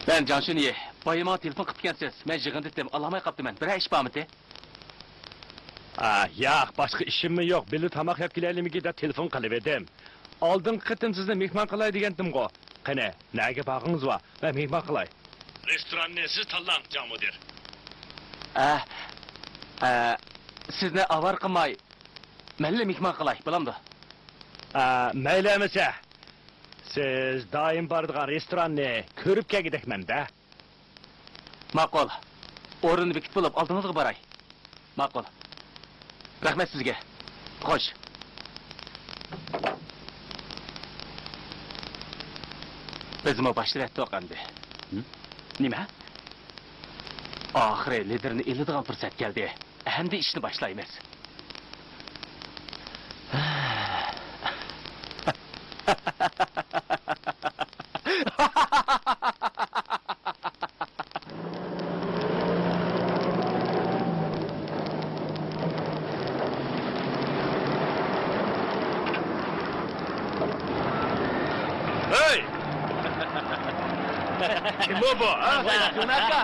Ben Canşuni'ye bayıma telefon qıp kelsiz. Men yig'indi deb alamay qaptiman. Bir ish bormidi? Yo'q, boshqa ishimmi yo'q. Billi tamoq yeb kelayligimga telefon qilib edim. Oldin qitim sizni mehmon qilay degandim-ku. Qani, nega bag'ingiz bor? Men mehmon qilay. Restoranni siz tanlang, jon mudir. Sizni avar qilmay, menle mehmon qilay, bilamdi. Mayli emasa. Siz doim boradigan restoranni ko'rib kelgidekman-da. Ma'qul. O'rinni bekitib bo'lib, oldingizga boray. Ma'qul. Rahmat sizga. Xo'sh. Bizmi boshlayapti to'qandi. Nima? Oxiri liderni eladigan fursat keldi. Endi ishni boshlaymiz. Kim bu? Yonaka.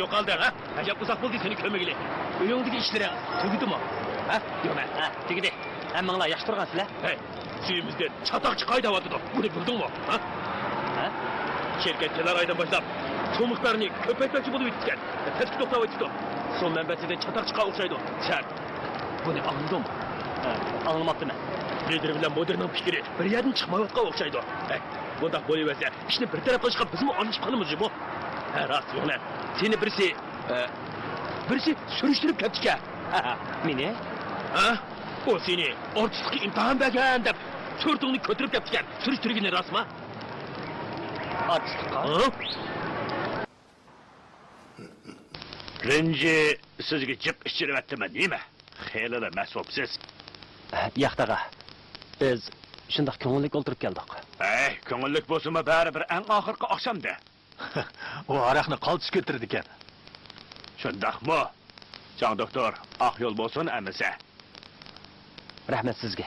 Yo'qoldi, ha? Ajab uzoq bo'ldi seni ko'magili. Uyingdagi ishlaring tugidimi? Ha? Yo'q, tugidi. Hammanglar yaxshi turgansizlar? Hey, suyimizdan chatoqchi qaydayotidu. Buni bildingmi? Ha? Şirketçiler aydan başlap çoğunluklarını köpekmekçi bulup itken. Tepki toplağı itdi. Son menbəsində çatakçıqa oxşaydı. Sen bunu anladın mı? Anlamadım ben. Lider bilen modernin fikri bir yerden çıkmayotqa oxşaydı. Bunda boyuverse işini bir tarafqa çıkıp bizim anlaşqanımız bu. Rast yo'q. Seni birisi sürüştürüp ketdike. Meni? O seni ortisqi imtihan bergan deb sürtüğünü kötürüp ketdiken. Sürüştürgeni rastmı? Artistlikqa? Birinci sizga jip ishchiryaptiman, nima? Xeyli mas'ulsiz. Yaxtaga. Biz shundoq ko'ngillik o'ltirib keldik. Ko'ngillik bo'lsa-mu baribir eng oxirgi oqshomda. O araqni qaltis ko'tirdi ekan. Shundoqmi? Jon doktor, oq yo'l bo'lsin amisa. Rahmat sizga.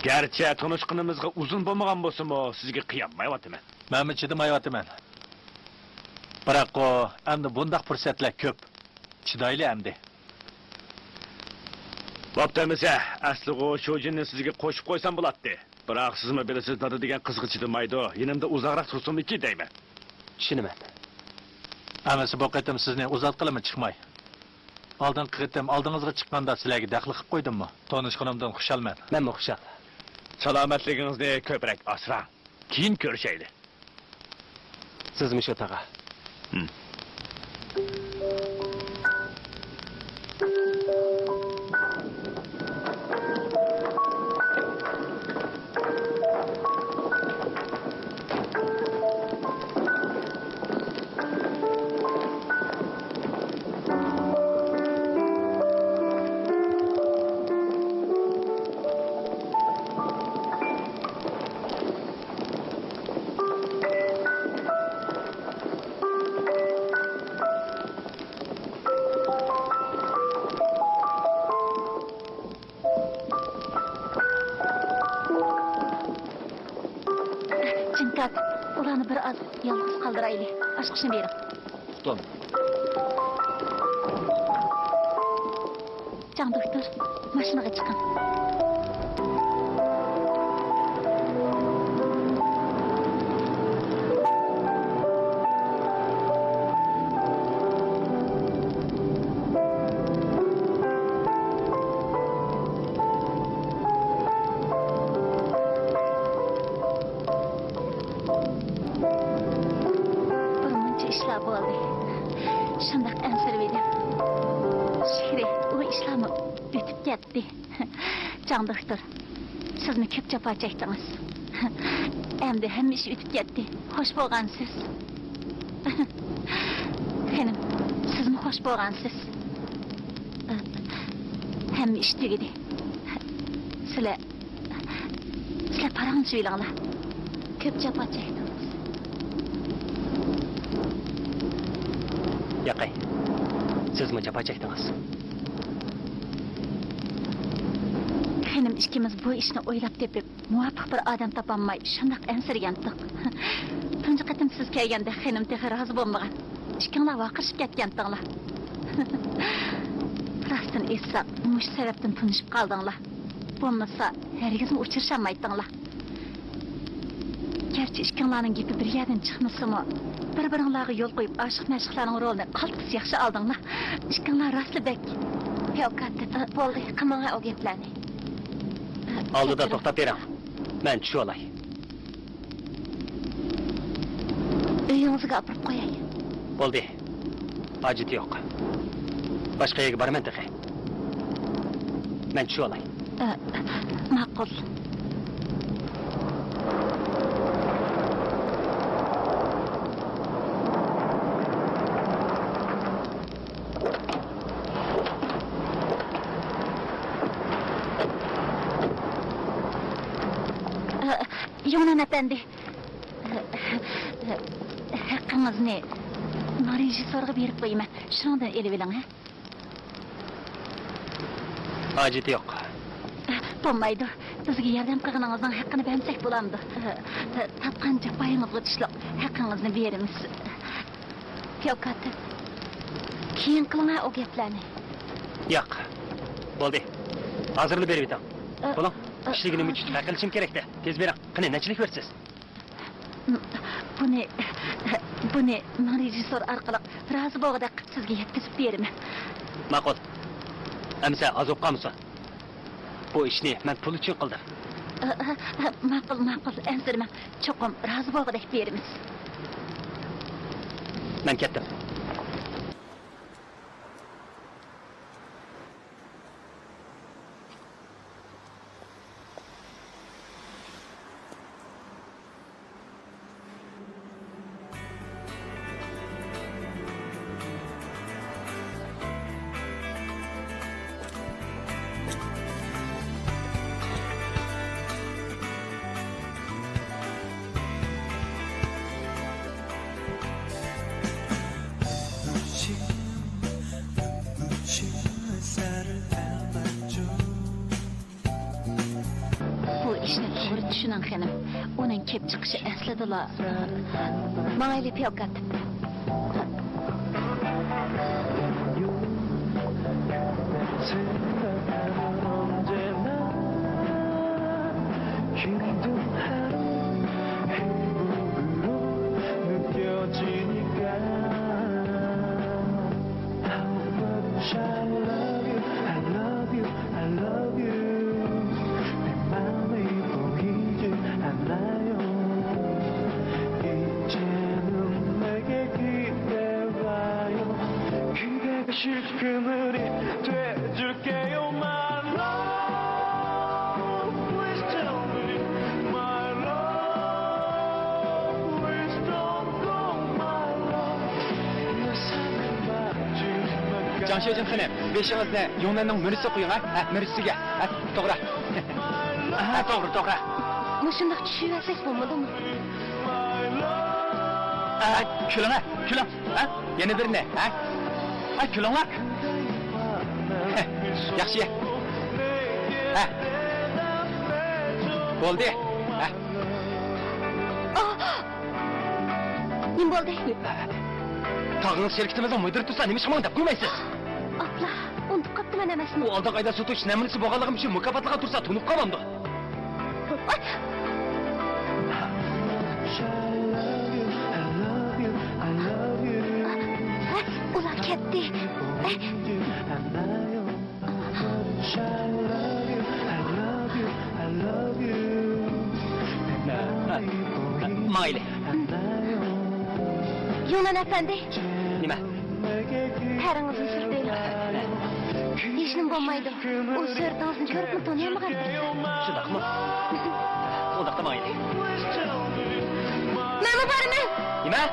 Gerçi tanışqınımızga uzun bo'lmagan bo'lsa-mu, sizga qiyammayapman. Men chidamayapman. Biroq o endi bundaq fursatlar ko'p. Chidayli endi. Bo'ptimisa, asli o shojinni sizga qo'shib qo'ysam bo'ladi. Biroq sizmi bilasiz, dada degan qizg'i chidamaydi. Yenimda uzoqroq tursinmi-ki deyman. Tushunaman. Amasi bu qatam sizni uzat qilaman chiqmay. Oldingi qatam oldingizga chiqqanda sizlarga daxli qilib qo'ydimmi? Tanishganimdan xushalman. Menmi xushal. Salomatligingizni ko'proq asrang. Keyin ko'rishayli. Sizmi shu taqa? Ulanı bir az yalnız kaldıraylı. Aşkışını verin. Tutalım. Can doktor, maşinaga çıkın. Can doktor, sizni ko'p jafo chekdingiz. Endi hamma ish o'tib ketdi. Xo'sh bo'lgansiz. Xanim, sizmi xo'sh bo'lgansiz? Hamma ish tugadi. Sizlar parangizni o'ylanglar. Ko'p jafo chekdingiz. Yaqay. Sizmi jafo chekdingiz? Xanim, ikkimiz bu ishni o'ylab tepib, muvaffaq bir odam topolmay, shundoq ansirgandik. tunji qatim siz kelganda xanim texi rozi bo'lmagan. Ikkinglar vaqirishib ketgandinglar. Rostdan esa mush sababdan tunishib qoldinglar. Bo'lmasa, hargizmi uchrashamaytinglar. Gerçi ikkinglarning gapi bir yerdan chiqmasimi, bir-biringlarga yo'l qo'yib, oshiq-mashqlarning rolini qaltis yaxshi oldinglar. Ikkinglar rostli bek. Fevqatda bo'ldi, qimingga o gaplarni. Oldida to'xtab bering. Men tushib olay. Uyingizga olib qo'yay. Bo'ldi. Hojati yo'q. Boshqa yerga borman dexe. Men tushib olay. Ma'qul. Yonan efendi, hakkınızı rejisörge berip koyayım. Şundan elib eling, ha? Hojati yo'q. Bo'lmaydi. Bizga yordam qilganingizning haqqini bersak bo'lamdi. Topqancha payingizga tushliq haqqingizni beramiz. Fevqat. Keyin qiling o gaplarni. Yo'q. Bo'ldi. Hozirni berib eting. Bo'ling. İşligini müthiş qilishim kerakda. Tez bering. Qani nechilik bersiz? Buni rejissor orqali rozi bo'lganda sizga yetkazib beraman. Ma'qul. Amsa azob qolmasin. Bu ishni men pul uchun qildim. Ma'qul, ansirma. Cho'qim rozi bo'lganda beramiz. Men ketdim. Bu ishni to'g'ri tushuning xanim. Uning kelib chiqishi aslida mayli fevqat. 그물이 돼줄게요 my love please tell me my love please don't go my love 내 삶의 마지막 장시호진 선생님, 외시어스네 용난농 머릿속 구영아? 머릿속이야. 떠그라. 떠그라. Mushundoq tushunasiz bo'lmadimi? Külüng. Yana birini. Külünglar. Yaxshi. Bo'ldi. Nim bo'ldi? Tağınız şirketimizin müdürü tutsa nemi şaman dep qo'ymaysiz. Abla, unutib qoptiman emasmi? U oldi qayda sotuş namlisi bo'lganligim uchun mukofotlaga tursa tunib qolamdi. Ular ketdi. Mayli. Yonan efendi. Nima? Parangizni sirtaylik. Hechnim bo'lmaydi. U sirtingizni ko'ribmi taniyolmagan. Shundaqmi? Undaqda mayli. Men boraman. Nima?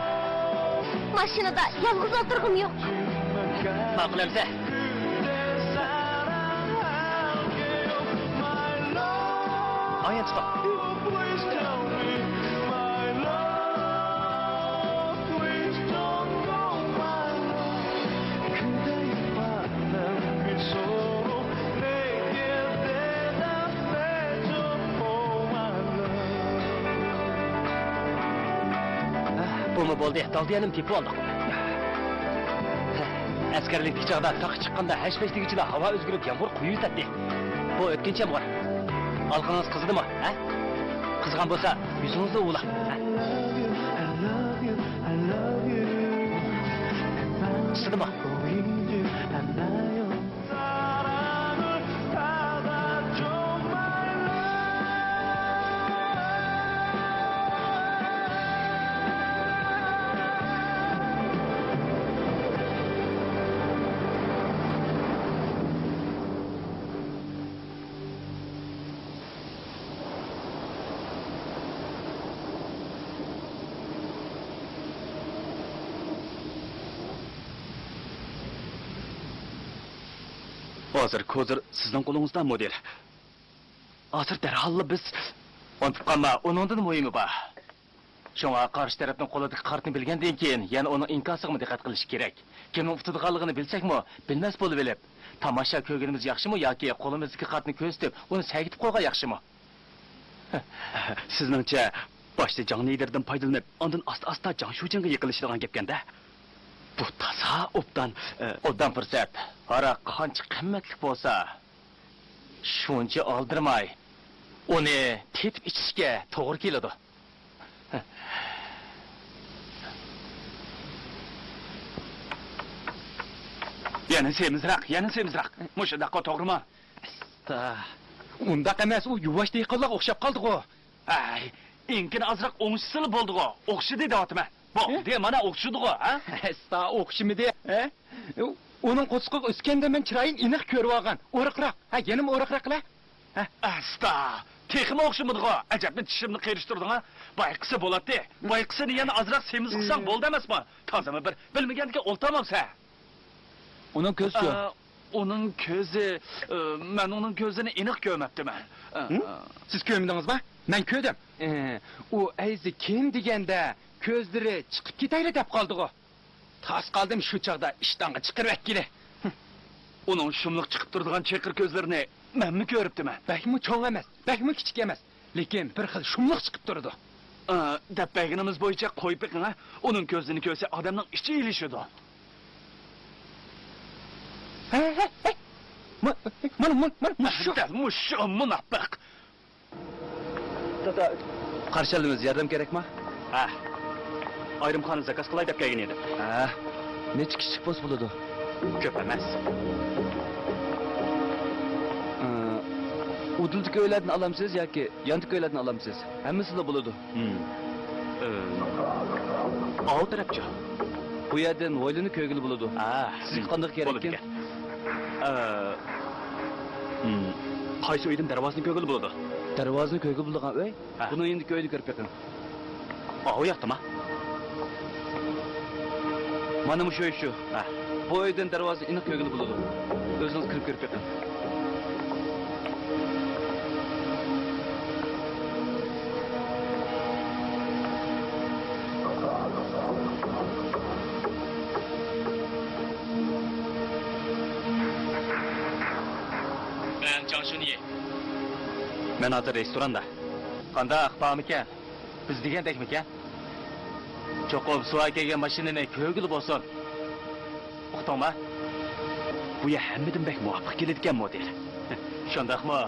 Mashinada yolg'iz o'tirg'im yo'q. Ma'qul amsa. Oya chiq. Bumi bo'ldi, daldiyanim tepib oldik. Askarlikdagi chaqda taqi chiqqanda hash-pashligichilar havo o'zgarib yomg'ir quyi yutadi. Bu o'tkinchi yomg'ir. Alqingiz qizidimi, ha? Qizg'an bo'lsa, yuzingizni uvla. Qizidimi? Hozir ko'zir sizning qo'lingizda model. Hozir darhol biz unutib qolma, uningdan muhimi bor. Shunga qarshi tarafning qo'lidagi qartni bilgandan keyin yana uning inkosiga diqqat qilish kerak. Kimning uftidiganligini bilsakmi, bilmas bo'lib olib, tomosha ko'rganimiz yaxshimi yoki qo'limizdagi qartni ko'zitib, uni sagitib qo'ygan yaxshimi? Sizningcha boshda Jang Liderdan foydalanib, ondan asta-asta Jang Shujinga yiqilishadigan gapganda. Bu taza obdan fursat. Ara qancha qimmatli bo'lsa, shuncha oldirmay, uni tetib ichishga to'g'ri keladi. Yana semizroq. Mushadaqa to'g'rimi? Undaq emas, u yuvosh deqonlar o'xshab qoldi-ku. Ay, inkin azroq o'ngishsili bo'ldi-ku. O'xshidi deyapman. Bo'ldi, mana o'xshidi-ku, ha? Asta o'xshimidi, ha? Onun qo'sqiq o'sganda men chiroyin iniq ko'rib olgan. O'riqroq. Ha, yenim o'riqroqlar. Ha, asta. Texmi o'xshimidi-ku. Ajabni tishimni qiyirishtirding-a? Bayqisi bo'ladi. Bayqisini yana azroq semiz qilsang bo'ldi emasmi? Tozami bir bilmaganga o'ltamamsa. Onun ko'zi Onun ko'zi, men onun ko'zini iniq ko'rmabdiman. Siz ko'rmadingizmi? Men ko'rdim. U ayzi kim deganda ko'zlari chiqib ketayli deb qoldi-ku. Tas qaldım şu çağda iştanga çıkırıp etkili. Onun şumluq çıkıp durduğun çekir gözlerini ben mi görüptüm? Belki çoğun emez, belki küçük emez. Lekin bir xil şumluq çıkıp durdu. Dəbbəğinimiz boyunca koyup bakın ha. Onun gözlerini görse adamın içi ilişiyordu. Muşu, münafık. Karşılığımız yardım gerek mi? Ha. Ayrımxona zakaz qilay deb kelgan edim. Ha, necha kichik bo's bo'ladi? Ko'p emas. Udildagi uylardan olamsiz yoki yondik uylardan olamsiz? Hammasida bo'ladi. Ol tarafchi. Bu yerdan voylini ko'gil bo'ladi. Ha, sizga qanday kerak ekan? Qaysi uydan darvozani ko'gil bo'ladi? Darvozani ko'gil bo'lgan uy? Buni endi ko'yni ko'rib beqing. O yoqdimi? Mana şu. Bu uydan darvoza iniq ko'gil bo'ladi. O'zingiz kirib ko'rib beqing. Ben Canshuni. Men hozir restoranda. Qanday aqbam ekan? Biz degandekmi ekan? Cho'qib suva kelgan mashinani ko'gil bo'lsin. Uqdingmi? Bu ya hammadan bek muvaffaq keladigan model. Shundaqmi?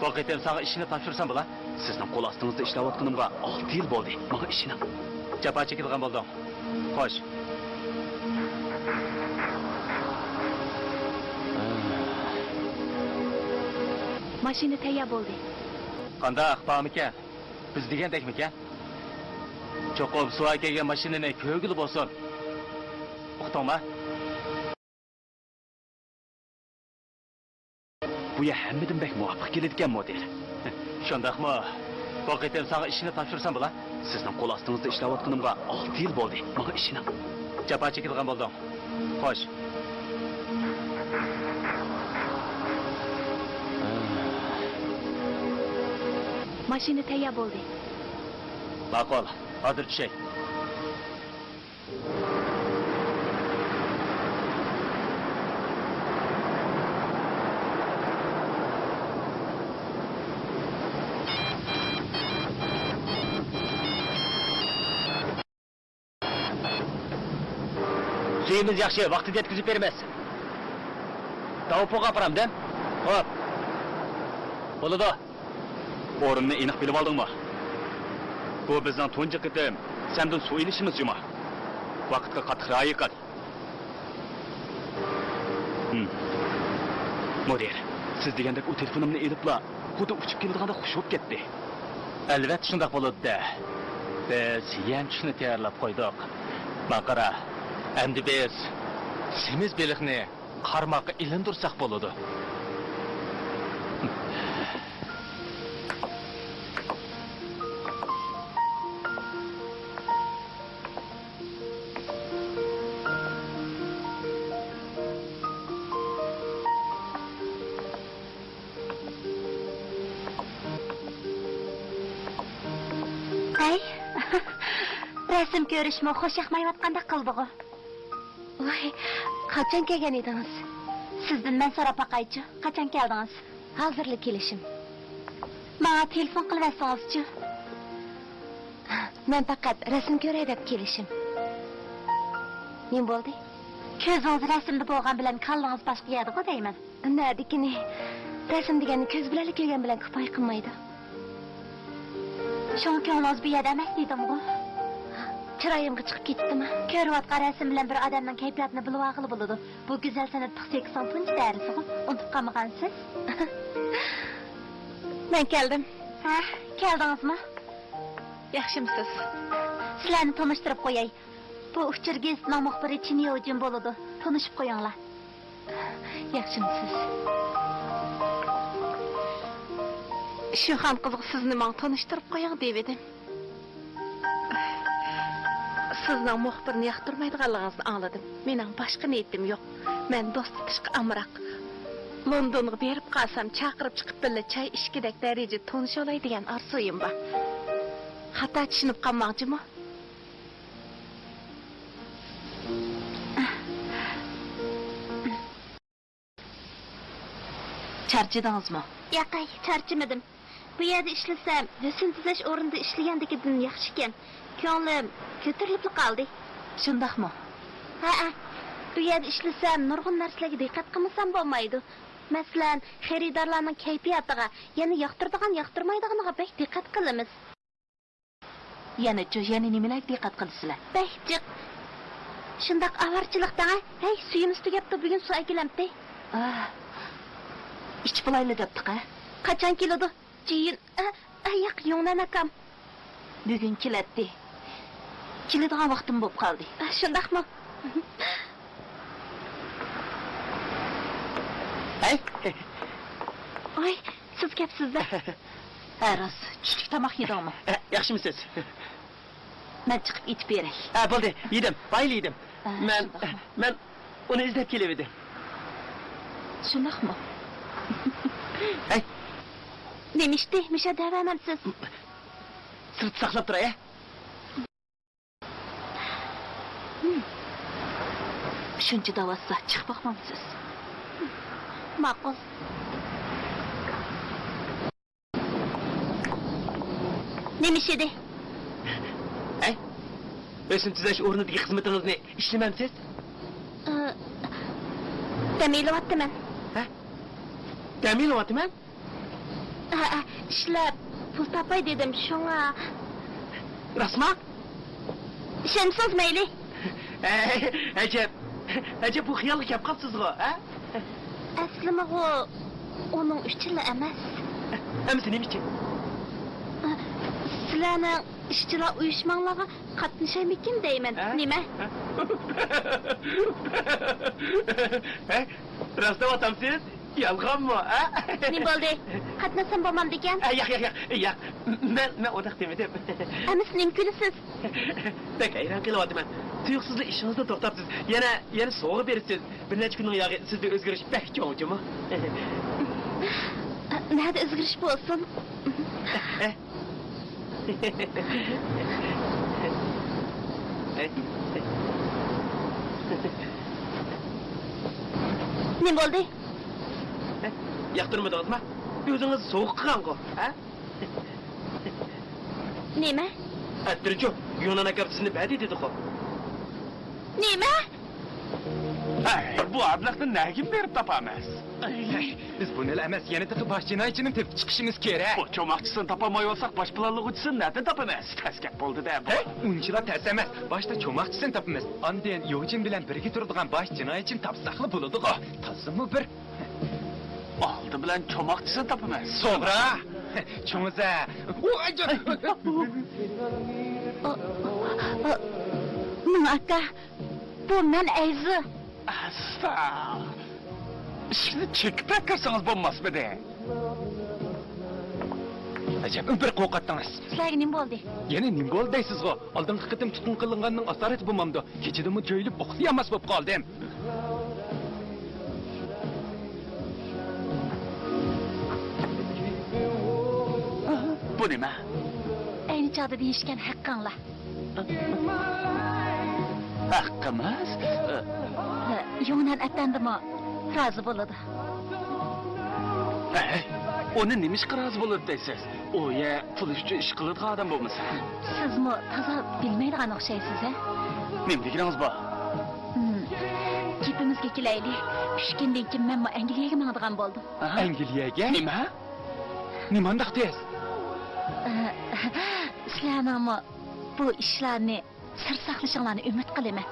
Bu qitim sana ishini topshirsam bo'la? Sizning qo'l ostingizda ishlayotganimga 6 yil bo'ldi. Menga ishini jafo chekadigan bo'ldim. Xo'sh. Mashina tayyor bo'ldi. Qanday aqbam ekan? Biz degandekmi ekan? Cho'qib suva kelgan mashinani ko'gil bo'lsin. Uqdingmi? Bu ya hammadan bek muvaffaq keladigan model. Shundaqmi? Bu qitim sana ishini topshirsam bo'la? Sizning qo'l ostingizda ishlayotganimga 6 yil bo'ldi. Menga ishini jafo chekadigan bo'ldim. Xo'sh. Mashina tayyor bo'ldi. Ma'qul. Hozir tushay. Birimiz yaxshi vaqtida yetkazib beramiz. Tavpoga aparamdan. Hop. Bo'ladi. O'rinni aniq bilib oldingmi? Bu bizning tunji qitim sendan suv ilishimiz juma. Vaqtga qattiq rioya qil. Mudir, siz degandek o telefonimni elibla, xuddi uchib kelganda xush bo'lib ketdi. Albatta shunday bo'ladi-da. Biz yemchini tayyorlab qo'ydik. Baqara, endi biz semiz beliqni qarmoqqa ilindirsak bo'ladi. Resim görüşme hoş yakmayvatqanda qildi-ku. Voy, qachon kelgan edingiz? Sizdan men so'rab baqaychi. Qachon keldingiz? Hozirlik kelishim. Menga telefon qilvasangiz-chi. Men faqat resim ko'ray deb kelishim. Nim bo'ldi? Ko'zingiz rasmda bo'lgan bilan kallangiz boshqa yerda-ku deyman. Nadikini rasm deganni ko'z bilan ko'rgan bilan kifoya qilmaydi. Shunga ko'nglingiz bu yerda emas dedim-ku. Çırayımga chiqib ketdimi? Ko'rayotgan rasm bilan bir odamning kayfiyatini bilib olg'ili bo'ladi. Bu go'zal san'at 80 darsi, unutib qolmagansiz. Men keldim. Ha, keldingizmi? Yaxshimisiz? Sizlarni tanishtirib qo'yay. Bu Uchir gazetining muxbiri Chinyojin bo'ladi. Tanishib qo'yinglar. Yaxshimisiz? Shu ham qiziq sizni men tanishtirib qo'ying deb edim. Sizning muxbirni yoqtirmaydiganligingizni angladim. Mening boshqa niyatim yo'q. Men do'st tutishga amroq. Londonga berib qolsam, chaqirib chiqib birga choy ichkidak daraja tonish olay degan orzuyim bor. Xato tushunib qolmoqchimi? Charchadingizmi? Yo'q, charchamadim. Bu yerda ishlasam, resim tuzash o'rnida ishlagandagidan yaxshi ekan. Ko'nglim ko'tarilib qoldi. Shundaqmi? Ha, bu yerda ishlasam, nurg'un narsalarga diqqat qilmasam bo'lmaydi. Masalan, xaridorlarning kayfiyatiga, yana yoqtiradigan, yoqtirmaydiganiga bek diqqat qilamiz. Yana nimalarga diqqat qilasizlar? Behjiq. Shundaq avarchilikda, hey, suyimiz tugabdi, bugun suv akilamdi. İç bulaylı deptik ha? Kaçan kilodu? Ciyin, ayak yoğunan akam. Bugün kiletti. Kilediğen vaktim bop kaldı. Şundak mı? Hey? Ay, siz kepsiz de. Eras, çüşlük tamak yedin mi? Yaxşı mısınız? Ben çıkıp itip yerek. Buldu, yedim, bayılı yedim. Ben onu izlep gelemedim. Şundak mı? Hey? Demişti, mişe devememsiz. Sırt saklap dur ya. Şunca davası çık bakmamsız. Makul. Demiş idi? Hey? Resim tüzleş uğrundaki hizmetinizni işlememsiz? Demeyle vattı men. Ha? Demeyle vattı men? İşlep, pul tapay dedim şuna. Rasma? Şemsiz meyli. Acep bu hıyallık yapqapsız o, ha? Aslımı o, onun üççüle emez. Emisi neymiş ki? Sizlerinin işçiler uyuşmanlığa katlaşayım deymen, nime? Rasta vatamsiz, yalğan mı, ha? Ne oldu? Katlasam babam deken? Yak, ben odak demedim. Emis mümkünüsüz. Bek ayran kılıvadım ben. Tuyuksuzlu işinizde toktapsız. Yine soğuk verirsiniz. Bir neçə günün yağı sizde özgürüş pek çoğuncu mu? Nerede özgürüş bu olsun? Ne oldu? Yaktırmadınız mı? Yüzünüz soğuk kıran ko, ha? Neme? Ettirici, Yunan akabısını bedi dedik o. Neme? Bu ablaqni nega berib topamiz? Biz buni emas, yana da baş jinoyatchini tepib chiqishimiz kerak. Bu cho'moqchisini topolmay olsak, bosh planlag'uvchisini nereden topamiz? Taskak bo'ldi-da bu. Unchilar tez emas. Boshda cho'moqchisini topamiz. Ondan Yojin bilan birga turadigan baş jinoyatchini topsaqli bo'ladi-ku. Tazimi bir. Oldi bilan cho'moqchisini topamiz. To'g'ri. Cho'ng'iza. Ming aka, bu men ayzi. Asta. Ishni chekib kirsangiz bo'lmasmidi? Ajab, bir qo'rqatdingiz. Sizlarga nima bo'ldi? Yana nim bo'ldi deysiz-ku. Oldingi qitim tutun qilinganning asarati bo'lmamdi. Kechidimi jo'yilib o'qiyamas bo'lib qoldim. Bu nima? Ayni chog'da deyishgan haqqinglar. Haqqimiz? Yo'nan atandimi? Rozi bo'ladi. Uni nima ish qiroz bo'lib deysiz? U ya pul uchun ish qiladigan odam bo'lmasa. Sizmi toza bilmaydigan o'xshaysiz, a? Nima deganingiz bu? Gapimizga kelaylik. 3 kundan keyin men Angliyaga mangdigan bo'ldim. Angliyaga? Nima? Nimandaq deysiz? Sizlarning bu ishlarni sir saqlashinglarni umid qilaman.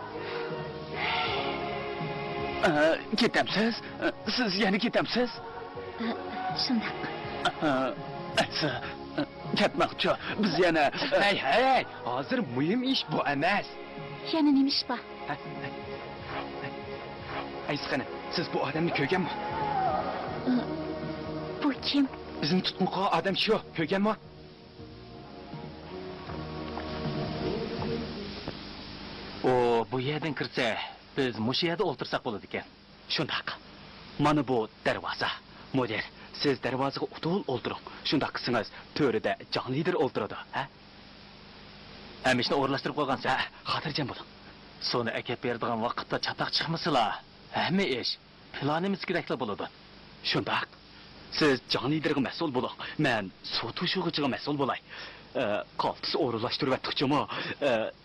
Ketamsiz? Siz yana ketamsiz? Shunday. Ketmoqchi. Biz yana Hey, hozir muhim ish bu emas. Yana nima ish bor? Aytqani, siz bu odamni ko'rganmi? Bu kim? Bizni tutqun qilgan odam shu, ko'rganmi? bu yerdan kirsa, biz mushu yerda o'ltirsak bo'ladi ekan. Shundaq. Mana bu darvoza. Model, siz darvozaga o'tul o'ltiring. Shundaq qilsangiz, to'rida jon lider o'ltiradi, ha? Hamishni o'rlashtirib qo'ygansiz, xotirjam bo'ling. Soni akab beradigan vaqtda chatoq chiqmasizlar. Hamma ish planimiz kerakli bo'ladi. Shundaq. Siz jon liderga mas'ul bo'ling. Men suv to'shug'ichiga mas'ul bo'lay. Qaltis o'rlashtirib atdiqchimi?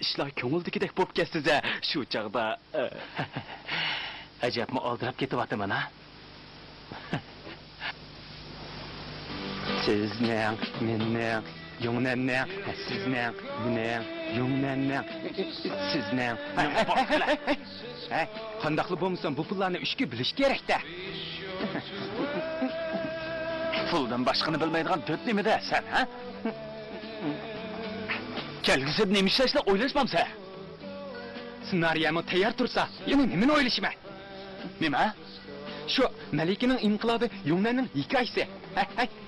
Ishlar ko'ngildagidek bo'lib ketsiz, shu chaqda ajabmi oldirab ketyapman, ha? Sizning, menning, Yong'nanning, sizning, mening, Yong'nanning, sizning. Qandaqli bo'lmasin, bu pullarni ishga bilish kerak-da. Puldan boshqani bilmaydigan to'rt nimada sen, ha? Kelgusida nima ishlashni o'ylashmamsa? Ssenariyami tayyor tursa, yana nimani o'ylashman? Nima? Shu Malikaning inqilobi Yong'nanning hikoyasi.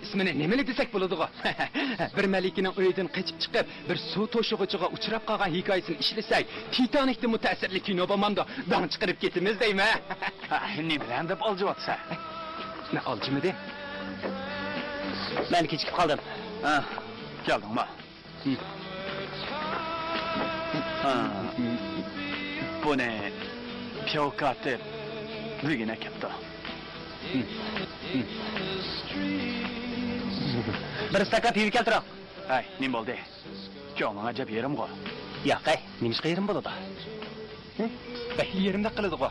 Ismini nimali desak bo'ladi-ku? Bir Malikaning uyidan qochib chiqib, bir suv to'shug'ichiga uchrab qolgan hikoyasini ishlasak, Titanikda ta'sirli kino bo'lmamda dong chiqarib ketimiz deymi? Nimadan deb oljiyotsa? Ne oljimidi? Men kechikib qoldim. Keldingmi? Buni piyovkat deb bugina ketdi. Bir stakat pivo keltiring. Hay, nima bo'ldi? Ko'ngling ajab yerim-ku. Yo'q, nima ishqa yerim bo'ladi? Yerimda qiladi-ku.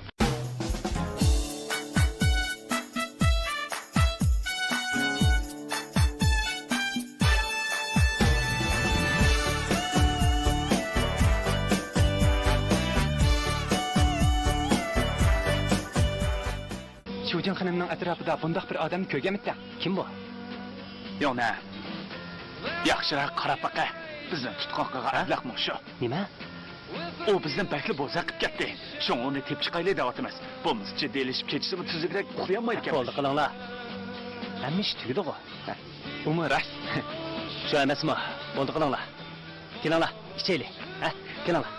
Sho'jan xonimning atrofida bundoq bir odamni ko'rganmidda? Kim bu? Yo'q, na. Yaxshiroq qarab baqa. Bizni tutqoq qilgan ablaqmi shu? Nima? U bizdan bakli bo'za qilib ketdi. Shuni uni tepib chiqaylik deyapmiz. Bo'lmasa delishib ketishsa bu tuzukrak uxlayolmaydi ekan. Bo'ldi qilinglar. Hamma ish tugadi-ku. Umi ras. Shu emasmi? Bo'ldi qilinglar. Kelinglar, ichaylik. Ha? Kelinglar.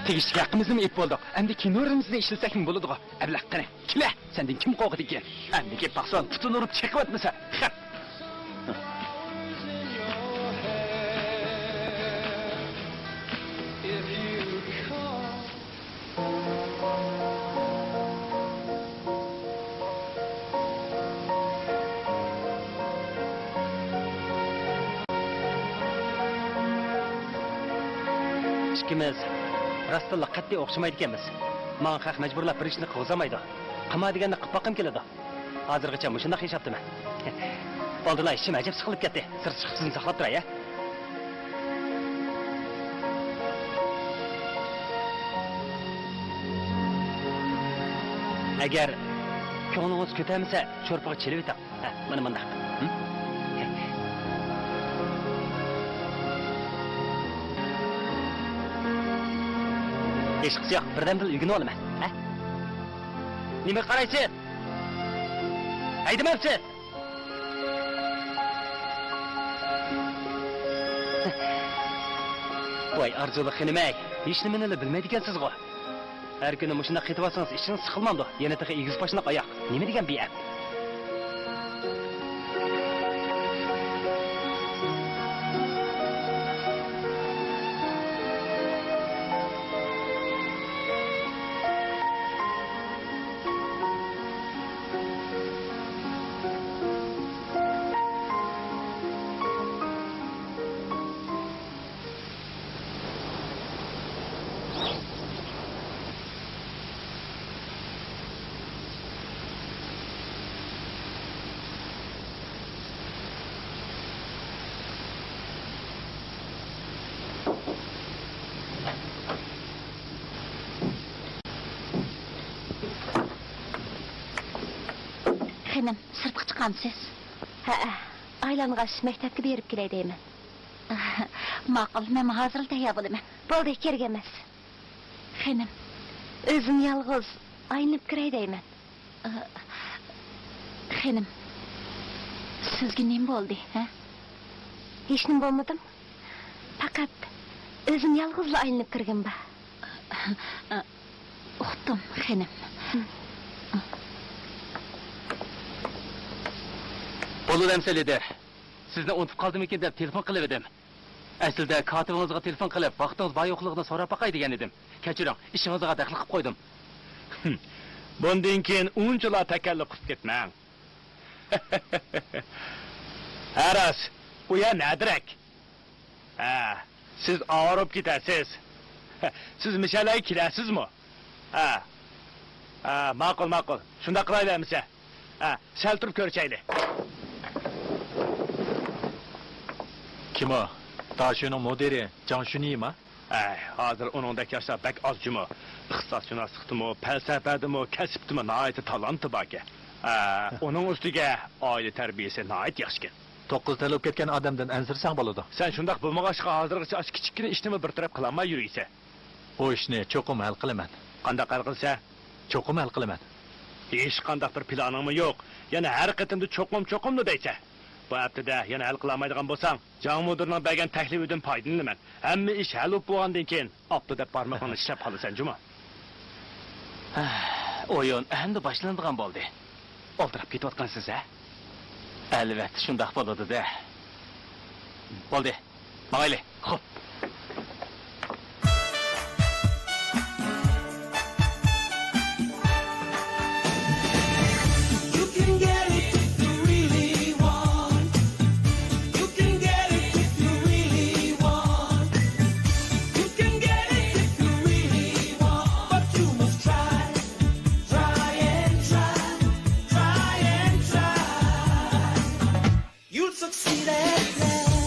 Tegishli haqqimizni ep bo'ldik. Endi kinorimizni ishlasakmi bo'ladi-ku? Ablaq qani. Kela, sendan kim qo'g'idi ekan? Endi kelib baqsan, tutun urib chekib o'tmasa. İkimiz rastilla qat'iy o'xshamaydi ekanmiz. Manga haq majburlab bir ishni qilolmaydi. Qilma deganni qilib boqim keladi. Hozirgacha mushundaq yashaptiman. Oldinlar ishim ajab siqilib ketdi. Sir chiqsin saqlab turay, ya. Agar ko'nglingiz ko'tarmasa, sho'rpaga chilib eting. Mana bundaq. Hech yo'q, birdan-bir uyga olaman. Nima qaraysiz? Haydamabsiz? Voy, arzuli xinimay. Hech nimani bilmaydi ekansiz-ku. Har kuni mushunday qetib olsangiz, ishingiz siqilmamdi. Yana taqa egiz boshliq oyoq. Nima degan biyat? Xanım, sırtqa chiqamsiz? Ha, aylang'ash maktabga berib kelay deyman. Ma'qul, men hozir tayyor bo'laman. Bo'ldi, kerak emas. Xanım, o'zim yolg'iz aynib kiray deyman. Xanım, sizga nima bo'ldi, ha? Hech nima bo'lmadim. Faqat o'zim yolg'iz aynib kirgan ba. Uxdim, xanım. Bo'ldi emsalida. Sizni unutib qoldim ekan deb telefon qilib edim. Aslida katibingizga telefon qilib, vaqtingiz bor yo'qligini so'rab boqay degan edim. Kechiring, ishingizga daxl qilib qo'ydim. Bundan keyin unchalar takalluf qilib ketmang. Aras, bu ya nadirak? Siz og'rib ketasiz. Siz mishalay kilasizmi? Ma'qul. Shunda qilaylikmiz. Sal turib ko'rchaylik. Kim o? Taşının moderi Canşuniymi? Hozir uningdek yoshlar bak ozjimi. Ixtisosshunoslikdimi, falsafadimi, kasbdimi nihoyat talanti bor ekan. Uning ustiga oila tarbiyasi nihoyat yaxshi. 9 yil o'tib ketgan odamdan ansirsang bo'ladi. Sen shundoq bo'lmag'achqa hozirgacha kichikgina ishnimi bir taraf qilolmay yuriysan. Bu ishni cho'qim hal qilaman. Qanday hal qilsa? Cho'qim hal qilaman. Hech qanday bir planingmi yo'q? Yana har qatimda cho'qimni deysan. Bu haftada yana hal qilolmaydigan bo'lsang, Jon mudirning bergan taklifidan foydalanaman. Hamma ish hal bo'lgandan keyin opti deb barmoqni ishlab qolasan, juma. O'yin endi boshlanadigan bo'ldi. Oltirab ketayotgansiz, ha? Albatta, shunday bo'ladi-da. Bo'ldi. Mayli. Xo'p. Succeed at last.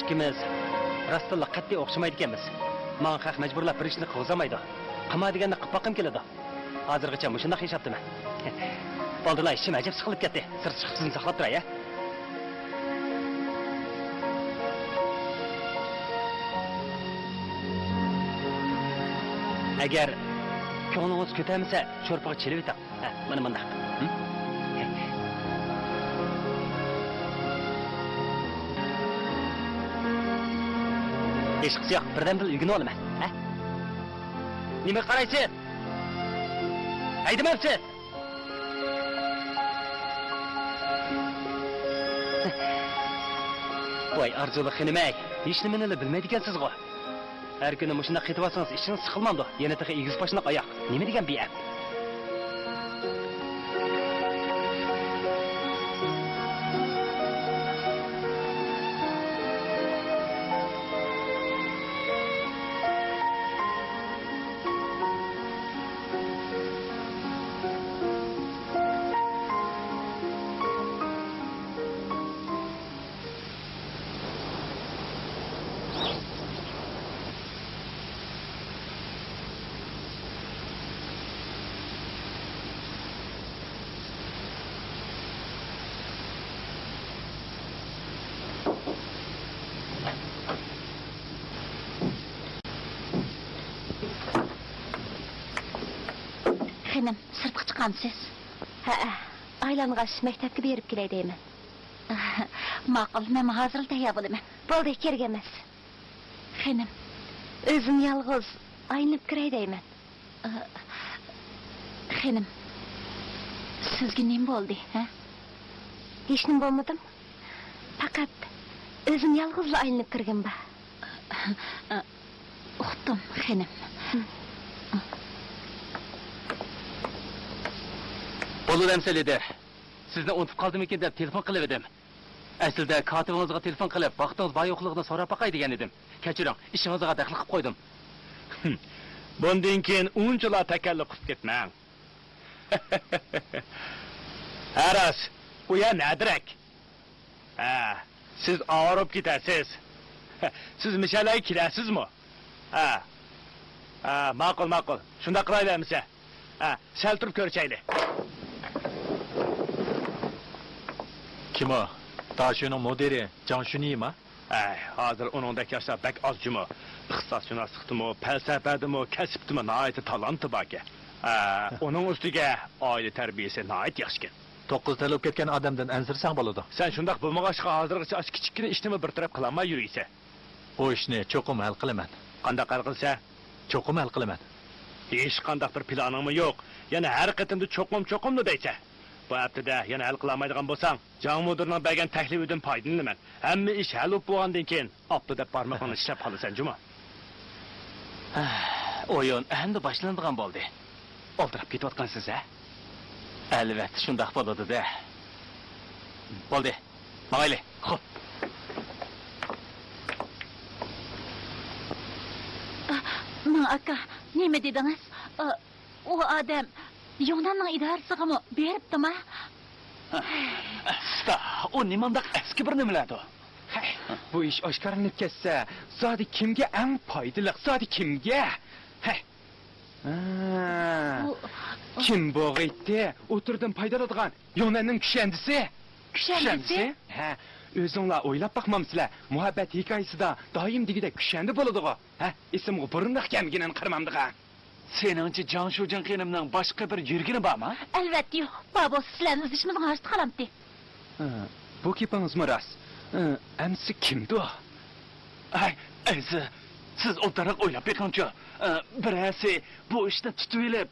ikkimiz rostilla qat'iy o'xshamaydi ekanmiz. Menga haq majburlab bir ishni qilzamaydi. Qilma deganda qilib boqim keladi. Hozirgacha shunday yashaptiman. Bo'ldilar, ishim ajab siqilib ketdi. Sir chiqsin saqlab turay, ya. Agar ko'nglingiz ko'tarmasa, sho'rpaga chilib etaq. Mana bunda. Hech qisi yo'q, birdan bir uyga olaman. Nima qaraysiz? Haydamabsiz? Voy, arzuli xinimay, hech nimani bilmaydi ekansiz-ku. Her kuni mushunda qetyapsangiz, ishingiz siqilmamdi. Yana taqa egiz boshliq oyoq. Nima degan biyam? Xanım, sırtqa chiqamsiz? Ha, aylang'ash maktabga berib kelay deyman. Ma'qul, men hozir tayyor bo'laman. Bo'ldi, kerak emas. Xanım, o'zim yolg'iz aynib kiray deyman. Xanım, sizga nima bo'ldi, ha? Hech nima bo'lmadimi? Faqat o'zim yolg'izla aynib kirganman. Uqdim, xanım. Bo'ldi emselidi. Sizni unutib qoldim ekan deb telefon qilib edim. Aslida katibingizga telefon qilib, vaqtingiz bor yo'qligini so'rab boqay degan edim. Kechiring, ishingizga daxl qilib qo'ydim. Bundan keyin unchalar takalluf qilib ketmang. Aras, u ya nadirak? Siz og'rib ketasiz. Siz mishalay kirasizmi? Ma'qul. Shunda qilaylarmiz. Sal turib ko'rchayli. Kim o? Daşının moderi Canshuniymi? Hozir uningdek yoshlar bak ozjimi. Ixtisosshunoslikdimi, falsafadimi, kasbdimi nihoyat talanti bor ekan. Uning ustiga oila tarbiyasi nihoyat yaxshi ekan. 9 yil o'tib ketgan odamdan ansirsang bo'ladi. Sen shundoq bo'lmag'achqa hozirgacha kichikkina ishnimi bir taraf qilolmay yuriysan. O ishni cho'qim hal qilaman. Qanday hal qilsa? Cho'qim hal qilaman. Hech qanday bir planingmi yo'q? Yana har qatimda cho'qimni deysan. Bu haftada yana hal qilolmaydigan bo'lsang, Jon mudirning bergan taklifidan foydalanaman. Hamma ish hal bo'lgandan keyin oppa deb barmoqni ishlab qolasan, juma. O'yin endi boshlanadigan bo'ldi. Oltirib ketayotgansiz, ha? Albatta, shundoq bo'ladi-da. Bo'ldi. Mayli, xo'p. Men aka, nima dedingiz? O odam Yunanning idorasiga beribdimi? O nimandaq eski bir nimalardi? Bu ish oshkoranib ketsa, zodi kimga eng foydali? Zodi kimga? Kim bo'g'aydi? O'tirdim foydalanadigan Yunanning kushandisi. Kushandisi? O'zinglar o'ylab boqmamsizlar. Muhabbat hikoyasida doim degida kushandi bo'ladi-ku. Esimga burundoq kelmagan qirmamdiga. Seningchi Janshujan qenimning boshqa bir yurgini bormi? Albatta yo'q. Babo, sizlarni izishimizni g'ashti qalamdi. Bu kepingizmi rost? Amsi kimdi? Siz o'ltirib o'ylab beqingchi. Birasi bu ishni tutib olib,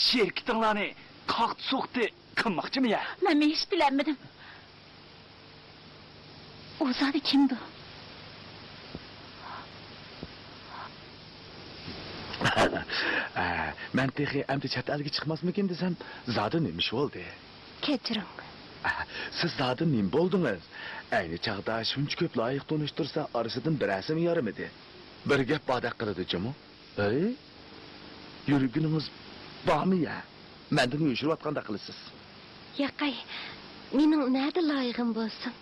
sherkitinglarni qoqdi so'qdi qilmoqchimi ya? Men hech bilmadim. O zodi kimdi? Men texi amdi chet elga chiqmasmikin desam, zodi nemish bo'ldi. Kechiring. Siz zodi nim bo'ldingiz? Ayni chaqda shuncha ko'p loyiq tunishtirsa, orasidan birasimi yarimidi. Bir gap badaq qiladi jimi? Yurginimiz bormi ya? Mendan uyushirayotganda qilasiz. Yaqay, mening nada loyiqim bo'lsin?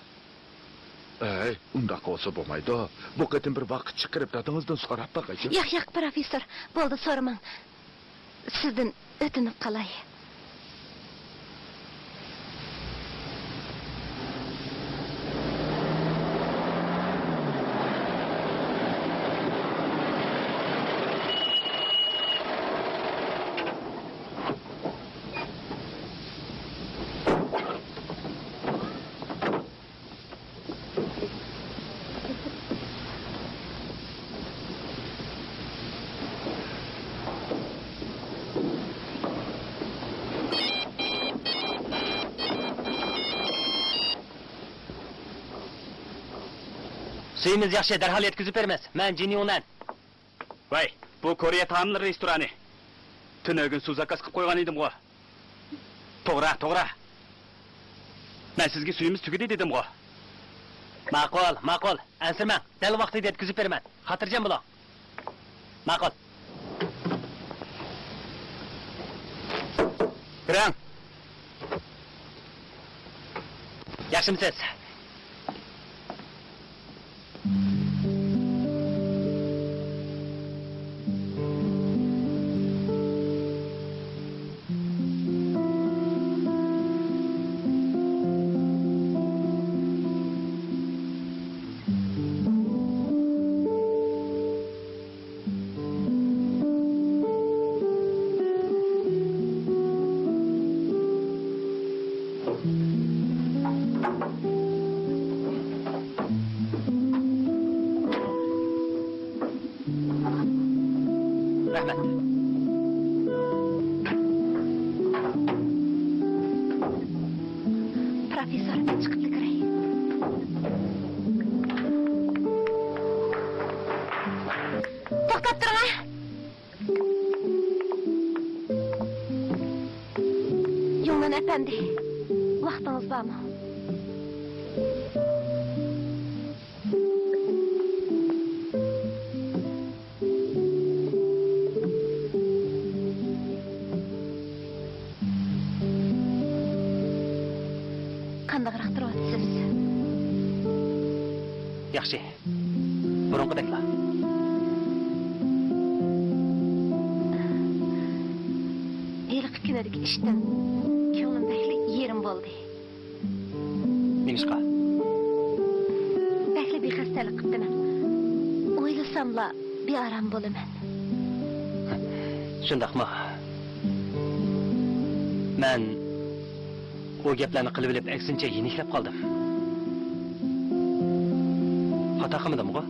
undaq olsa bo'lmaydi. Bu qatim bir vaqt chiqarib dadingizdan so'rab boqaychi. Yo'q, professor. Bo'ldi, so'ramang. Sizdan o'tinib qolay. Suyimiz yaxshi, darhol yetkazib beramiz. Men Jinyonan. Voy, bu Koreya taomlari restorani. Tunogin suv zakaz qilib qo'ygan edim-ku. To'g'ri. Men sizga suyimiz tugadi dedim-ku. Ma'qul. Ansirmang. Dal vaqtida yetkazib beraman. Xotirjam bo'ling. Ma'qul. Kiring. Yaxshimisiz? Rahmat. Professor, chiqib kiray. To'xtab turing. Yong'an efendi, vaqtingiz bormi? Qandaqroq turyapsiz? Yaxshi. Burunqideklar. Eliq kunidagi ishdan ko'nglim bakli yerim bo'ldi. Nimishqa? Bakli bexastalik qildim. O'ylasamla bearam bo'laman. Shundaqmi? Men o gaplarni qilib bilib, aksincha yeniklab qoldim. Xato qilmadim-ku.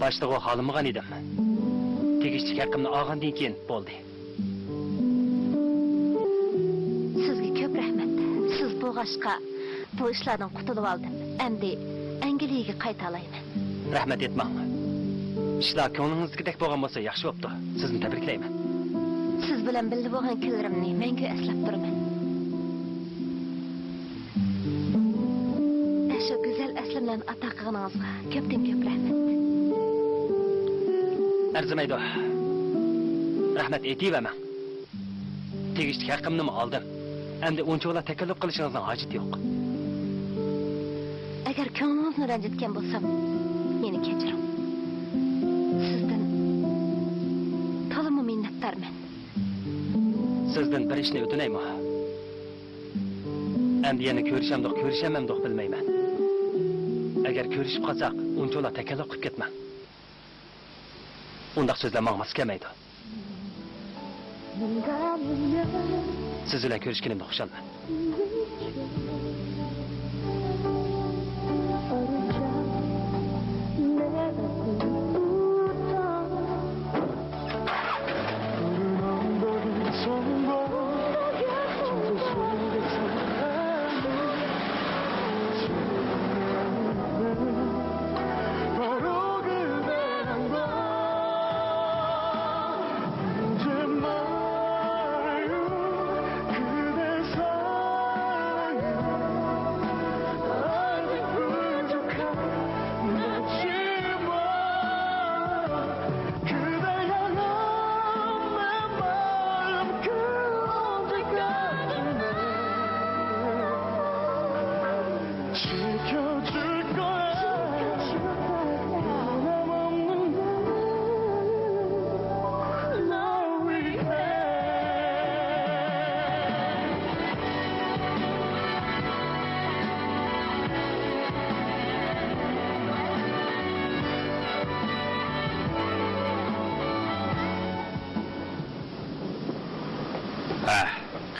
Boshda o holimgan edim. Tegishli haqqimni olgandan keyin bo'ldi. Sizga ko'p rahmat. Siz bo'lg'ashqa bu ishlardan qutulib oldim. Endi Angliyaga qayta olayman. Rahmat etmang. Ishlar ko'nglingizdagidek bo'lgan bo'lsa yaxshi bo'pti. Sizni tabriklayman. Siz bilan birga bo'lgan kunlarimni menga eslab turaman. Shu go'zal aslimlarni ato qilganingizga ko'p rahmat. Arzimaydi. Rahmat aytayman. Tegishli haqqimni oldim. Endi unchoqlar takalluf qilishingizning hojati yo'q. Agar ko'nglingizni ranjitgan bo'lsam, meni kechiring. Sizdan to'liq minnatdorman. Sizdan bir ishni o'tinayman. Endi yana ko'rishamamdoq bilmayman. Agar ko'rishib qolsak, unchoqlar takalluf qilib ketman. Undaq so'zlar menga mos kelmaydi. Siz bilan ko'rishganimda xushalman.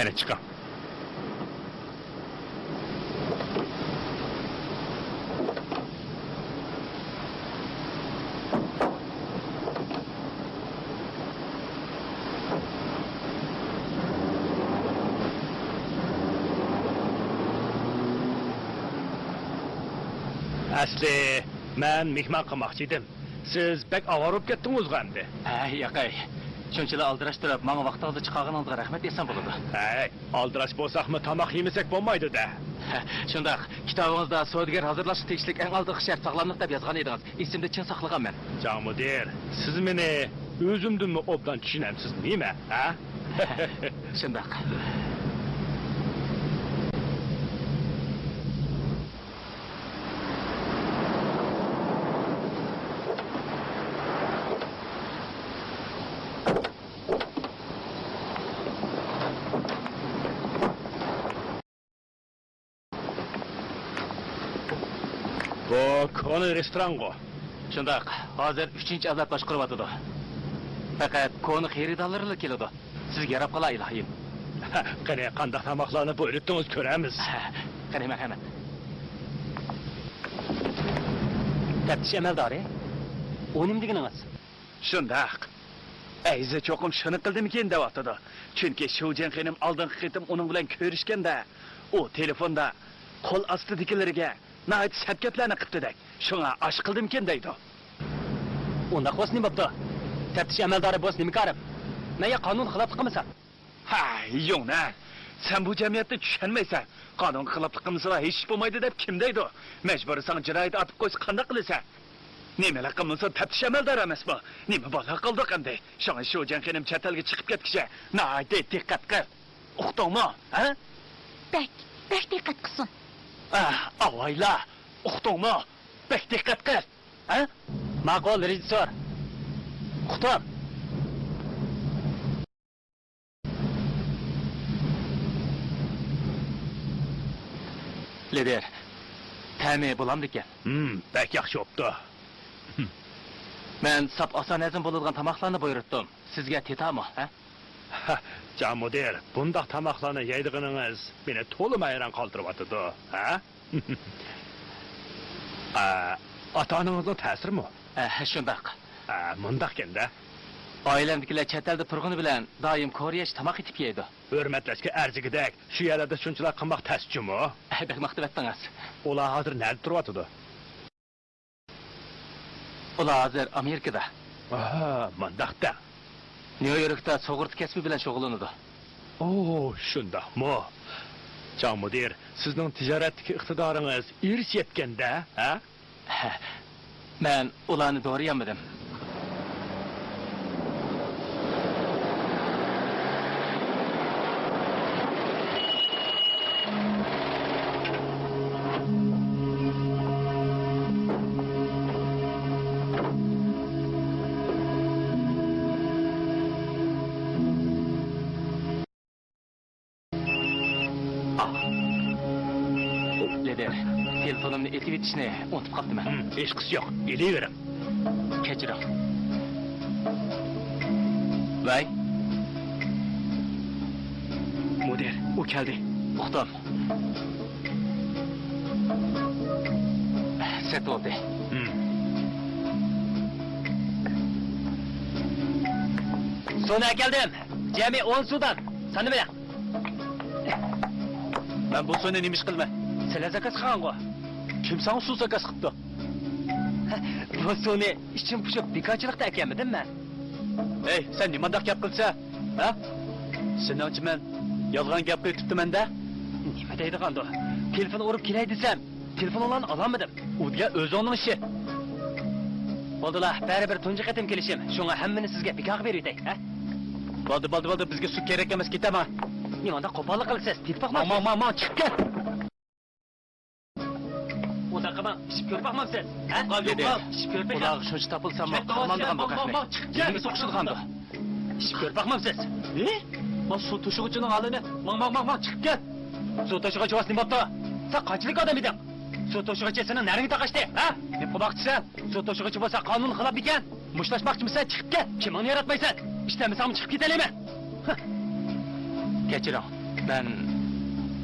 Qani chiqing. Asli, men mehmon qilmoqchi edim. Siz bek avvar bo'lib ketdingiz endi. Ha, yo'qay. Shunchalar aldirashtirib, menga vaqtingizni chiqarganingizga rahmat desam bo'ladi. Hey, aldirash bo'lsaqmi tomoq yemasak bo'lmaydi-da. Shundaq, kitobingizda savdogar hozirlash tegishli eng oldingi shart sog'lomlik deb yozgan edingiz. Esimda chin saqlaganman. Jon mudir, siz meni o'zimdanmi obdan tushunamsiz, nima? Ha? Shundaq. Bu koni restorango. Shundaq, hozir 3-avlod boshqaryapti. Faqat koni xaridorlarlar keladi. Sizga yarab qola ilohim. Qani qanday tamoqlarni buyurtdingiz ko'ramiz. Qani marhamat. Taftish amaldori. O nima deganingiz? Shundaq. Ayzi cho'qim shuni qildimikin deyapti. Chunki Shoujan xonim oldingi qitim uning bilan ko'rishganda, u telefonda qo'l ostidagilarga nayt sabkatlarni qilibdi-dak. Shunga ash qildimikin deydi. Unda qo's nima bo'pti? Taftish amaldori bo's nima qarib? Nega qonun xiloflik qilmasa? Ha, yo'qna. Sen bu jamiyatni tushunmaysan. Qonun xiloflik qilmasa hech bo'lmaydi deb kim deydi? Majbur san jinoyat atib qo'ysa qanday qilasan? Nimalar qilmasa taftish amaldori emasmi? Nima bo'la qildi qanday? Shunga Shoujan xonim chatalga chiqib ketguncha, nayt diqqat qil. Uqdingmi? Ha? Bek diqqat qilsin. Avayla, uqdingmi? Bek diqqat qil. Ha? Ma'qul rejissor. Uqdim. Lider, ta'mi bo'lamdi ekan. Bek yaxshi bo'pti. Men sap oson azim bo'ladigan tamoqlarni buyurtdim. Sizga tetami, ha? Jon mudir, bundaq tamoqlarni yeydiganingiz meni to'liq hayron qoldiryapti, ha? Ota-onangizning ta'sirimi? Shundaq. Mundaq kenda. Oilamdagilar chet elda turg'uni bilan doim ko'riyash tamoq etib yeydi. Hurmatlashga arzigidek, shu yerlarda shunchalar qilmoq tasjimi? Bek maqtab etdingiz. Ular hozir nerda turyapti? Ular hozir Amerikada. Mundaqda. Nyu-Yorkda sug'urta kasbi bilan shug'ullanadi. Shundaqmi? Jon mudir, sizning tijoratdagi iqtidoringiz erish yetganda, ha? Men ularni do'riyamdim. Lider, telefonimni etib etishni unutib qolibman. Hech qisi yo'q, elavering. Kechiring. Vay. Mudir, u keldi. Uqdim. Set oldu. Sonra geldim. Cemi 10 sudan. Sana bilen. Ben bu sonu neymiş kılma. Sen zakas kılan kim sana su zakas kıptı? Bu sonu için puşup birkaçlıkta ekemedin mi? Hey, sen ne mandak yap kılsa? Ha? Senin için ben yalgan yap kıltıptım ben de. Nime deydi kandı? Telefonu urup kirey desem, telefon olan alamadım. O diye öz onun işi. Oldular, beraber tuncu katim gelişim. Şuna hemmini sizge bir kağıt veriyor dey, ha? Baldı, bizge su gerek emez git ama. Nimanda kopallık kılıksız, tit bakmaz. Aman, çık gel. O da kıma, işip görüp bakmam sen. Ha? İşip görüp bakmam. Ulan şuncu tapılsam mı? Kalmandıgan bu kahve. Çık gel. Yüzümü sokuştu kandı. İşip görüp bakmam sen. Ne? O su tuşuğucunun halı ne? Çık gel. Su tuşuğucu vasın bapta. Sen kaçlık adam idin? Su tuşuğucu senin nereye takıştı? Ha? Bir kulakçı sen. Su tuşuğucu olsa kanun kılap diken. Muşlaşmakçı mısın? Çıkıp gel. Kim onu yaratmaysan? İşte mi çıkıp gidelim mi? Geçirin. Ben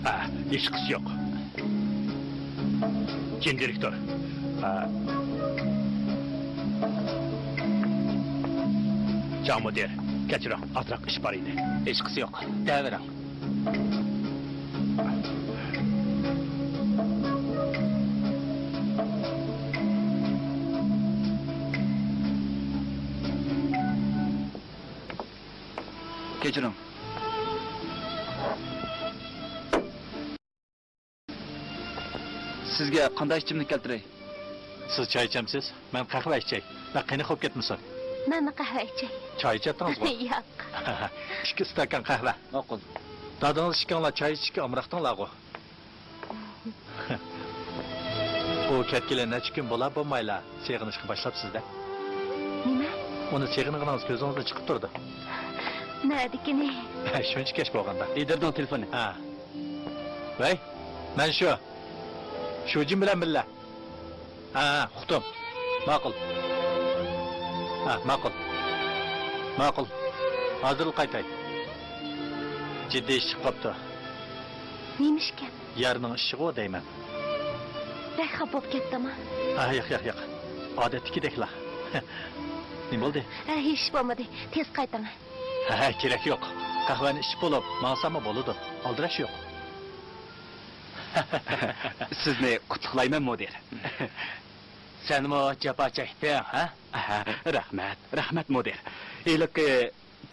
Ha, hechqisi yo'q. Gen direktor. Can mudir, kechiring, ozroq ish bor edi. hech qisi yo'q. Davering. Kechiring. Sizga qanday ichimlik keltiray? Siz choy ichamsiz, men qahva ichay. Va qani xo'p ketmisan? Mana qahva ichay. Choy ichatdingizmi? Yo'q. 2 stakan qahva. Ma'qul. Dadingiz ichganlar choy ichishga umraqdinglar-ku. O ketkilar necha kun bo'la bo'lmaylar, seg'inishga boshlabsiz-da. Nima? Uni seg'inig'ingiz ko'zingizda chiqib turdi. Nadikini? Shuncha kech bo'lganda. Liderning telefoni. Ha. Voy, men shu jim bilan billa. Ha, uqdim. Ma'qul. Ha, ma'qul. Ma'qul. Hozir qaytay. Jiddiy ish chiqib qopti. Nima ishkan? Yarning ishi-ku deyman. Bek xafa bo'lib ketdimi? Ha, yo'q. Odatdagideklar. Nima bo'ldi? Hech bo'lmadi. Tez qayting. Ha, kerak yo'q. Qahvani ichib bo'lib, ma'sama bo'ladi. Oldirash yo'q. Sizni qutlayman mudir. Senmi japa chekding, ha? Rahmat mudir. Eliq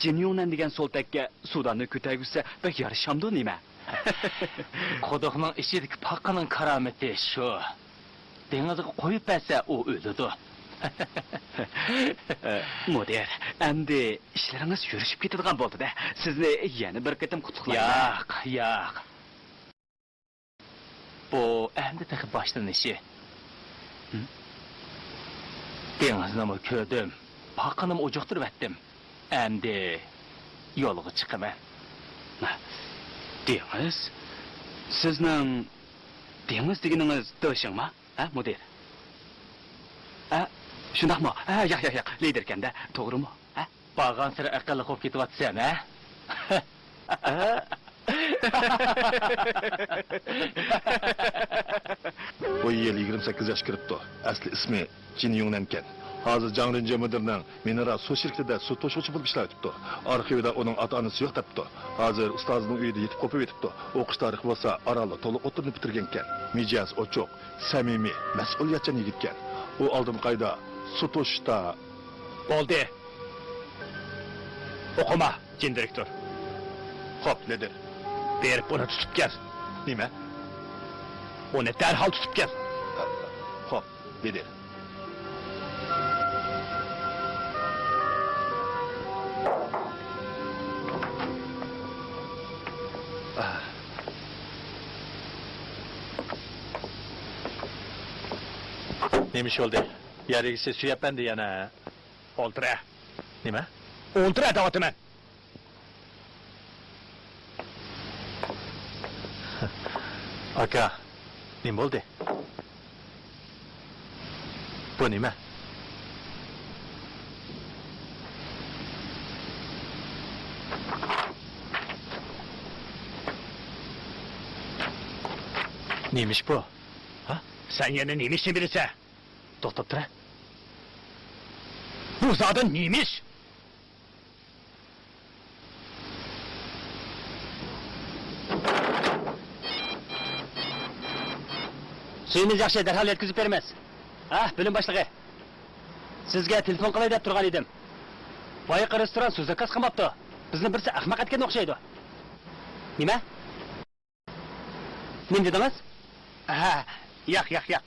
Jinyunan degan so'ltakka suvdanni ko'targizsa, bek yarishamdi nima? Quduqning ichidagi paqqaning karomati shu. Dengizga qo'yib bersa, u o'ladi. Mudir, endi ishlaringiz yurishib ketadigan bo'ldi-da. Sizni yana bir qatim qutlayman. Yo'q. Bu endi tek başlanışı. Denizimi kördüm. Paqqanım ojuqtirib etdim. Endi yo'lga chiqaman. Dengiz? Sizning dengiz deganingiz do'shingmi? Ha, mudir? Ha, shundaqmi? Ha, yo'q. Liderkanda, to'g'rimi? Ha? Bargan sira aqlli qo'yib ketyapsan, ha? Bu yil 28 yosh kiribdi. Asli ismi Jin Yungnamkan. Hozir Jangrinje mudirning mineral suv shirkatida suv to'shuvchi bo'lib ishlayapti. Arxivida uning ota-onasi yo'q debdi. Hozir ustozining uyida yetib qo'yib yetibdi. O'qish tarixi bo'lsa, Orolda to'liq o'tirib bitirgan ekan. Mijaz ochiq, samimiy, mas'uliyatchan yigit ekan. U oldin qayda suv to'shishda Bo'ldi. O'qima, gen direktor. Xo'p, lider. Berib uni tutib kel. Nima? Uni darhol tutib kel. Xo'p, lider. Neymiş oldu? Yarıgisi suyapman yana. O'ltira. Nima? O'ltira deyapman. Aka, nima bo'ldi? Bu nima? Neymiş bu? Ha? Sen yana neymişni bilirsen. To'xtab tur. Bu zaten neymiş? Suyimiz yaxshi, darhol yetkazib beramiz. Ha, bo'lim boshlig'i. Sizga telefon qilay deb turgan edim. Boyiq restoran siz zakaz qilmabdi. Bizni birsi ahmoq etganga o'xshaydi. Nima? Nima dedingiz? Ha, yo'q.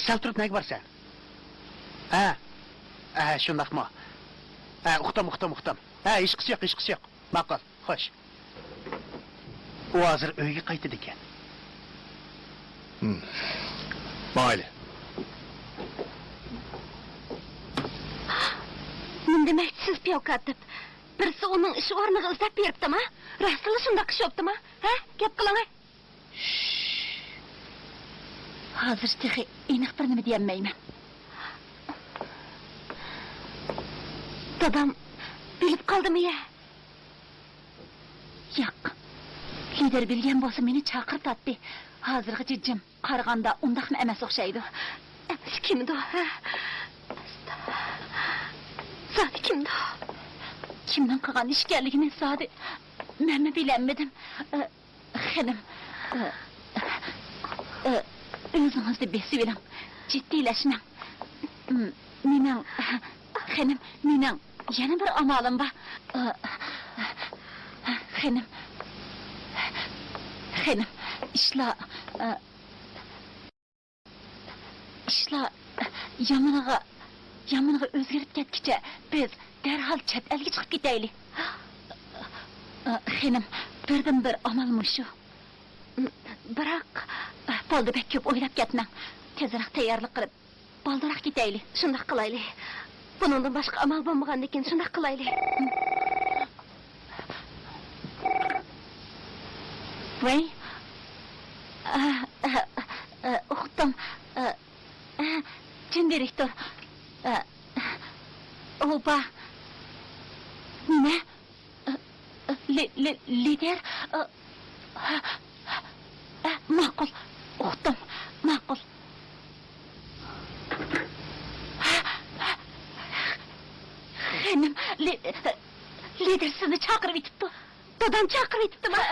Sal turib nega borsan? Ha, shundaqmi? Ha, uqdim. Ha, hech qisi yo'q. Ma'qul, xo'sh. U hozir uyga qaytdi ekan. Mayli. Nima demoqchisiz Piyokatib? Birisi uning ish o'rniga izlab beribdimi? Rasuli shunday qishyaptimi? Ha? Gap qiling. Hozircha aniq bir nima deyolmayman. Dadam bilib qoldimi-ya? Yo'q, Lider bilgan bo'lsa meni chaqirib tatdi. Hozirgacha jim qaraganda undaqmi emas o'xshaydi. Emas kimdi? Zodi kimdi? Kimdan qilgan ish ekanligini zodi men bilmadim. Xanim, o'zingizni besiviling, jiddiylashmang. Mening xanim, mening yana bir amalim bor. Xanim, ishlar yomoniga o'zgarib ketkicha biz darhol chet elga chiqib ketaylik. Xanim, birdan bir amalmi shu. Biroq bo'ldi, bek ko'p o'ylab ketmang. Tezroq tayyorlik qilib, baldaroq ketaylik. Shunday qilaylik. Buningdan boshqa amal bo'lmagandan keyin shunday qilaylik. Voy. O'qitdim. Chin direktor. Opa. Nima? Lider. Ma'qul. O'qitdim. Ma'qul. Xanim, lider sizni chaqirib yetibdi. Dadam chaqirib yetibdimi?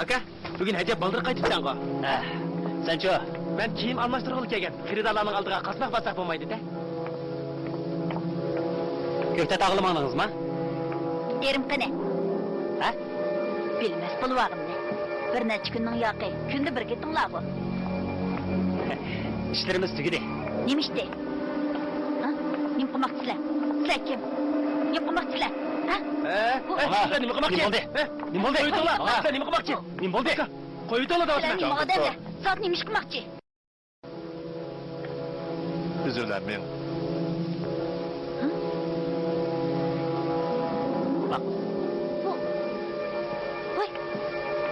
Aka, bugün hacı baldır qaytibsan go. Sencho, Ben kiyim almashtırgılı kelgan. Xiridarlarning oldiga qasmaq basaq bo'lmaydi da. kökte tağılmadınızmı? Erim qani? Ha? Bilmas bulvag'imni. Bir necha kunning yoqi, kunda bir ketinglar bu. İşlerimiz tügedi. Nima ishdi? Ha? Nim qilmoqchisizlar? Sizlar kim? Nim qilmoqchisizlar? Ha? Sizlar nima qilmoqchi? Nima bo'ldi? Qo'yito'lar. Sizlar nima qilmoqchi? Nima bo'ldi? Qo'yito'lar Sizlar nima odamlar? Zot nima ish qilmoqchi? Özür dilerim. Voy,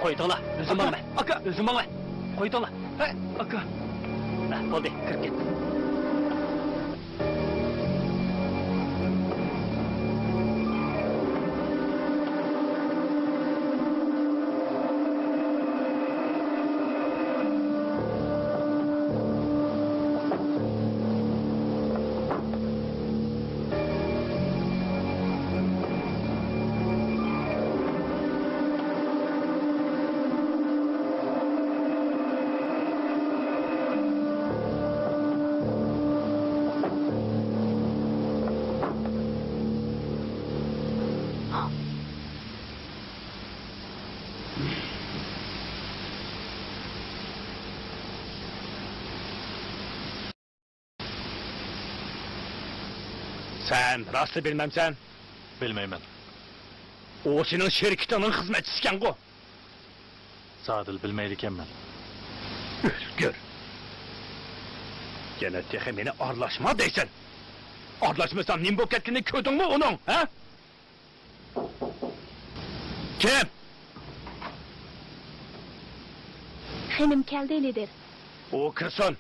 Qo'yito'lar, o'zim bo'lma. Aka, O'zim bo'lma. Qo'yito'lar. aka. Bo'ldi, kirib ket. Sen rastı bilmemsen, Bilmeymen. o senin şirketinin hizmetçisiken go. Sadıl bilmeydiken ben. Gör. Gene tehe beni arlaşma deysen. Arlaşmasan nim bu ketkini ködün mü onun, ha? Kim? xanim keldi lider. O kırsın.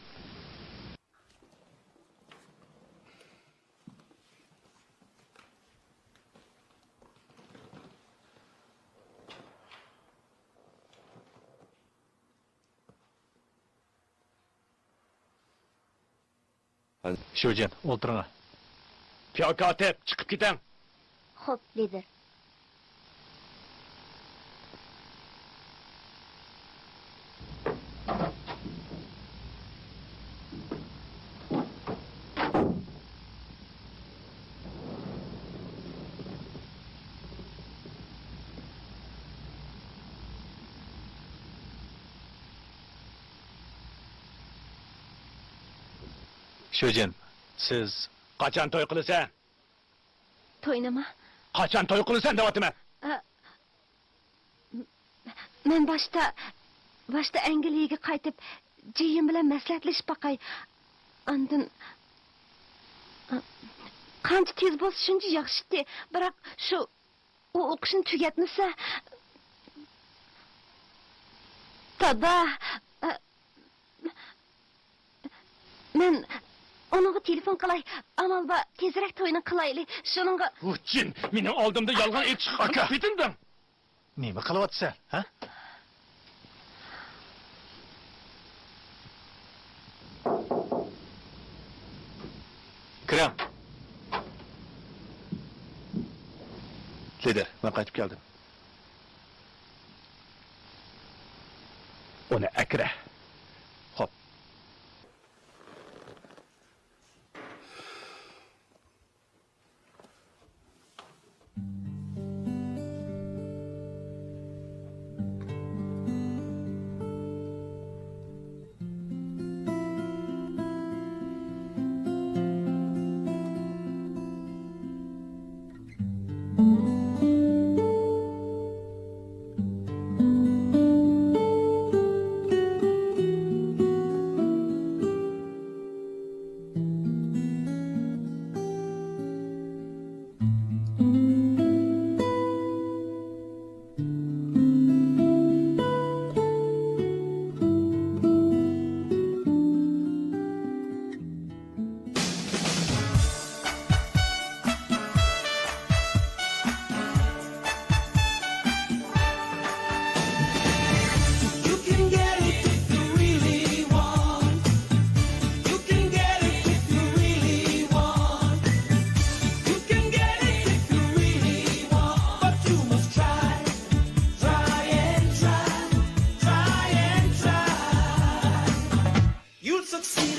Şöjen, olturuna. Katip çıkıp giden. Xo'p, lider. Şöjen, siz Kaçan toy kılısan? To'y nima? Kaçan toy kılısan devatime? Men boshda Angliyaga qaytib, jiyim bilan maslahatlashib baqay. qancha tez bo'lsa shuncha yaxshi. Biroq shu u o'qishni tugatmasa, Dada, men onunğa telefon qilay, amalda tezroq to'yni qilaylik. Shuningga Uchin, mening oldimda yolg'on aytib Aka. ketinding. Nima qilyapsan, ha? Kiram. Lider, men qaytib keldim. Uni akra. Xo'p. You can get it if you really want. You can get it if you really want. You can get it if you really want. But you must try, try and try, try and try. You'll succeed.